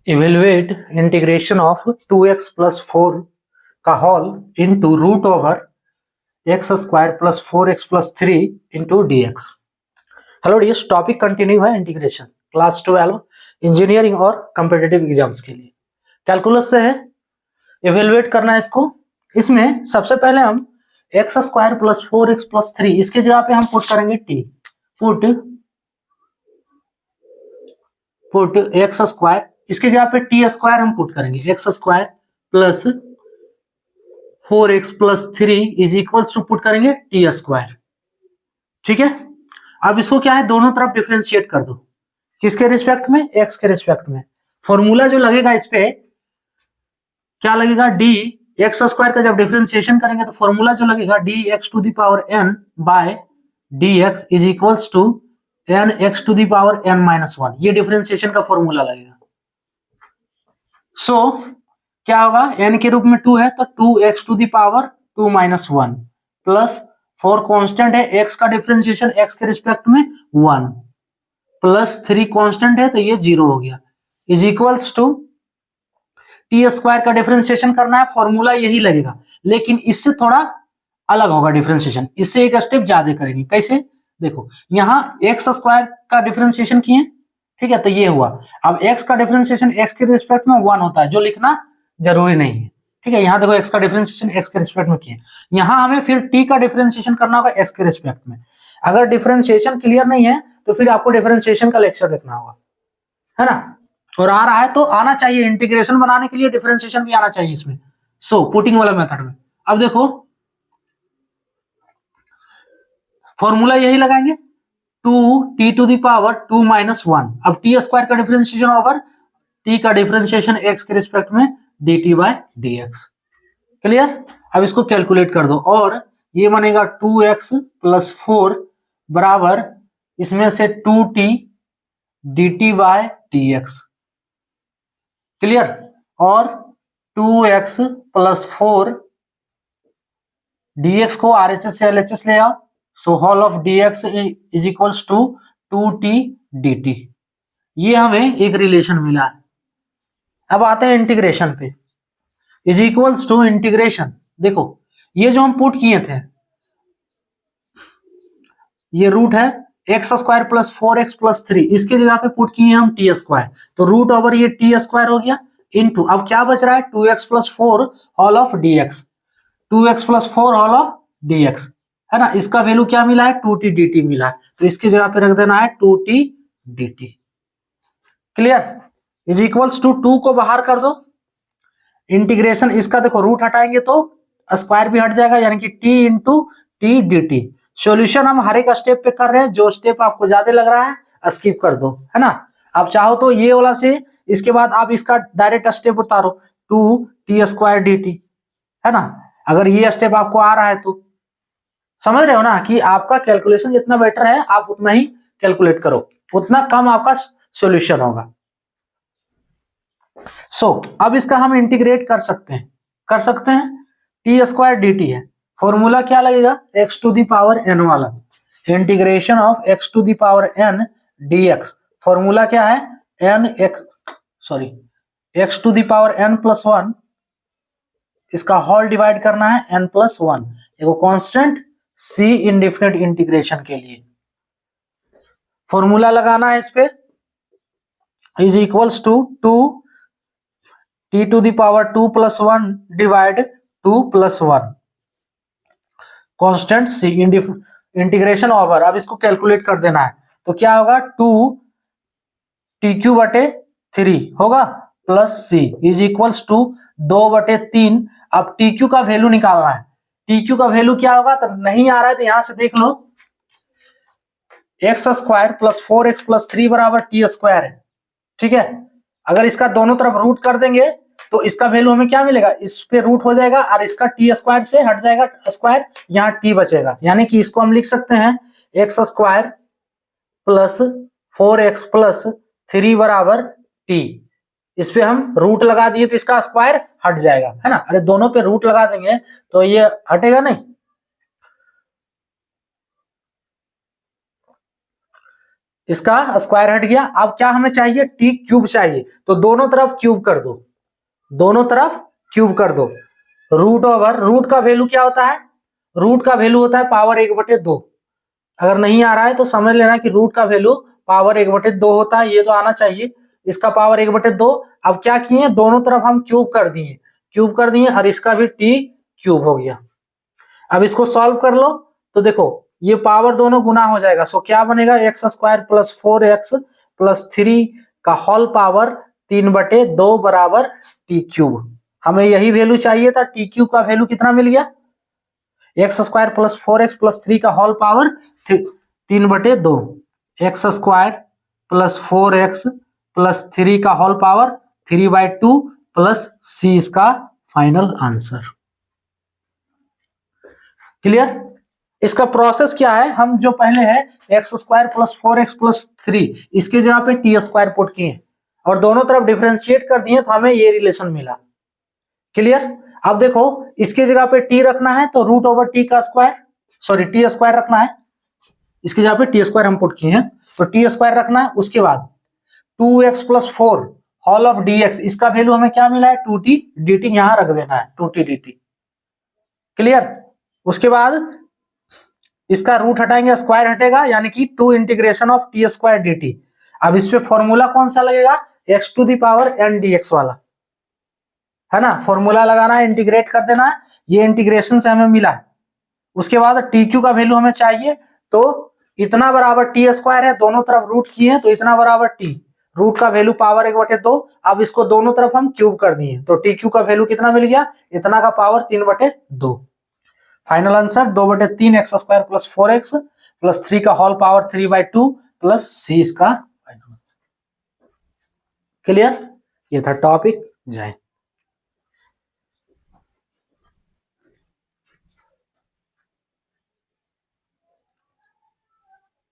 Evaluate integration of 2x plus 4 का whole into root over x square plus 4x plus 3 into d x. Hello dears, topic continue है integration class 12 engineering और competitive exams के लिए। Calculus से है, evaluate करना है इसको। इसमें सबसे पहले हम x square plus 4x plus 3 इसके जगह पे हम पुट करेंगे टी। पुट एक्स स्क्वायर, इसके जगह पे टी स्क्वायर हम पुट करेंगे। X square plus 4x plus 3 is equals to put करेंगे टी स्क्वायर। ठीक है, अब इसको क्या है, दोनों तरफ डिफरेंशिएट कर दो। किसके रिस्पेक्ट में? एक्स के रिस्पेक्ट में। फॉर्मूला जो लगेगा इस पे क्या लगेगा, डी एक्स स्क्वायर का जब डिफरेंशिएशन करेंगे तो फॉर्मूला जो लगेगा d x to the power n by d x is equals to n x to the power n minus 1। ये डिफरेंशिएशन का फॉर्मूला लगेगा। सो क्या होगा, n के रूप में 2 है तो 2x to the power 2 minus 1 plus 4 constant है, x का डिफरेंशिएशन x के रिस्पेक्ट में 1 प्लस 3 कांस्टेंट है तो ये 0 हो गया is equals to t square का डिफरेंशिएशन करना है। फॉर्मूला यही लगेगा लेकिन इससे थोड़ा अलग होगा डिफरेंशिएशन, इससे एक स्टेप ज्यादा करेंगे। कैसे? देखो, यहाँ एक्स स्क्वायर का डिफरेंशिएशन किए, ठीक है, तो ये हुआ। अब x का डिफरेंशिएशन x के रिस्पेक्ट में 1 होता है, जो लिखना जरूरी नहीं है। ठीक है, यहाँ देखो x का डिफरेंशिएशन x के रिस्पेक्ट में किए, यहाँ हमें फिर t का डिफरेंशिएशन करना होगा x के रिस्पेक्ट में। अगर डिफरेंशिएशन क्लियर नहीं है तो फिर आपको डिफरेंशिएशन का लेक्चर देखना होगा, है ना। और आ रहा है तो आना चाहिए, इंटीग्रेशन बनाने के लिए डिफरेंशिएशन भी आना चाहिए इसमें। सो पुटिंग वाला मेथड में अब देखो फॉर्मूला यही लगाएंगे 2t to the power 2 minus 1। अब टी स्क्वायर का डिफरेंशिएशन ओवर t का डिफरेंशिएशन x के रिस्पेक्ट में dt बाय dx। क्लियर? अब इसको कैलकुलेट कर दो और ये बनेगा 2x प्लस 4 बराबर इसमें से 2t dt bye dx। Clear? और 2x प्लस 4 dx को RHS से LHS ले आओ, so whole of dx is equals to 2t dt। ये हमें एक रिलेशन मिला है। अब आते हैं इंटीग्रेशन पे। इज इक्वल्स टू इंटीग्रेशन, देखो ये जो हम पुट किए थे, ये रूट है x square plus 4x plus 3, इसके जगह पे पुट किए हम टी स्क्वायर, तो रूट ओवर ये टी स्क्वायर हो गया इनटू अब क्या बच रहा है 2x plus 4 whole of dx, 2x plus 4 whole of dx, है ना। इसका वैल्यू क्या मिला है, 2t dt मिला है, तो इसकी जगह पे रख देना है 2t dt। Clear? Is equals to 2 को बाहर कर दो, इंटीग्रेशन इसका देखो रूट हटाएंगे तो स्क्वायर भी हट जाएगा, यानी कि t into T D T. Solution हम हर एक स्टेप पे कर रहे हैं, जो स्टेप आपको ज्यादा लग रहा है स्किप कर दो, है ना। आप चाहो तो ये वाला से इसके बाद आप इसका डायरेक्ट स्टेप उतारो 2t स्क्वायर डी टी, है ना। अगर ये स्टेप आपको आ रहा है तो समझ रहे हो ना कि आपका कैलकुलेशन जितना बेटर है आप उतना ही कैलकुलेट करो, उतना कम आपका सोल्यूशन होगा। सो अब इसका हम इंटीग्रेट कर सकते हैं टी स्क्वायर डी टी है। फॉर्मूला क्या लगेगा, x to the power n वाला, integration of x to the power n d x. Formula क्या है, x to the power n plus 1, इसका होल डिवाइड करना है एन प्लस 1, एक कांस्टेंट सी इंडेफिनिट इंटीग्रेशन के लिए फॉर्मूला लगाना है इस पे, is equals to 2 t to the power 2 plus 1 divide 2 plus 1 constant c integration over. अब इसको कैलकुलेट कर देना है तो क्या होगा 2 टी क्यू बटे 3 होगा plus c is equals to 2 बटे 3। अब टी क्यू का वैल्यू निकालना है, टी क्यू का वैल्यू क्या होगा, तो नहीं आ रहा है तो यहां से देख लो, x square plus 4x plus 3 बराबर टी स्क्वायर है। ठीक है, अगर इसका दोनों तरफ रूट कर देंगे तो इसका वैल्यू हमें क्या मिलेगा, इस पे रूट हो जाएगा और इसका टी स्क्वायर से हट जाएगा स्क्वायर, यहाँ टी बचेगा, यानी कि इसको हम लिख सकते हैं x square plus 4x plus 3 बराबर टी। इस पे हम रूट लगा दिए तो इसका स्क्वायर हट जाएगा, है ना। अरे दोनों पे रूट लगा देंगे तो ये हटेगा नहीं। इसका स्क्वायर हट गया। अब क्या हमें चाहिए, टी क्यूब चाहिए, तो दोनों तरफ क्यूब कर दो, दोनों तरफ क्यूब कर दो। रूट ओवर, रूट का वैल्यू क्या होता है, रूट का वैल्यू होता है पावर 1/2। अगर नहीं आ रहा है तो समझ लेना कि रूट का वैल्यू पावर 1/2 होता है, ये तो आना चाहिए। इसका पावर 1/2। अब क्या किए, दोनों तरफ हम क्यूब कर दिए, क्यूब कर दिए, और इसका भी टी क्यूब हो गया। अब इसको सॉल्व कर लो, तो देखो ये पावर दोनों गुना हो जाएगा। सो क्या बनेगा, x² प्लस 4x प्लस 3 का होल पावर 3/2 बराबर टी क्यूब। हमें यही वैल्यू चाहिए था, टी क्यूब का वैल्यू कितना मिल गया, x² प्लस 4x प्लस 3 का whole power 3/2, x² plus 4x plus 3 का होल पावर 3/2 प्लस c इसका फाइनल आंसर। क्लियर। इसका प्रोसेस क्या है, हम जो पहले है x² प्लस 4x प्लस 3 इसकी जगह पे t² पुट किए और दोनों तरफ डिफरेंशिएट कर दिए, तो हमें ये रिलेशन मिला। क्लियर। अब देखो इसकी जगह पे t रखना है तो रूट ओवर टी का स्क्वायर, सॉरी t² रखना है, इसकी जगह पे t² हम पुट किए हैं, तो t² रखना है। उसके बाद 2x plus 4 whole of dx, इसका वैल्यू हमें क्या मिला है, 2t dt, यहां रख देना है 2t dt। क्लियर। उसके बाद इसका रूट हटाएंगे, स्क्वायर हटेगा, यानी कि 2 इंटीग्रेशन ऑफ t² dt। अब इस पे फॉर्मूला कौन सा लगेगा, x⁴n dx वाला, है ना। फॉर्मूला लगाना है, इंटीग्रेट कर देना है, ये इंटीग्रेशन से हमें मिला है। उसके बाद टी का वैल्यू हमें चाहिए, तो इतना बराबर t² है, दोनों तरफ रूट किए हैं, तो इतना बराबर t, रूट का वैल्यू पावर 1/2। अब इसको दोनों तरफ हम क्यूब कर दिए, तो टी का वैल्यू कितना मिल गया, इतना का power 3/2। Final answer 2/3 x² plus 4x plus 3 का होल पावर 3/2 प्लस c इसका फाइनल आंसर। क्लियर। ये था टॉपिक। जय।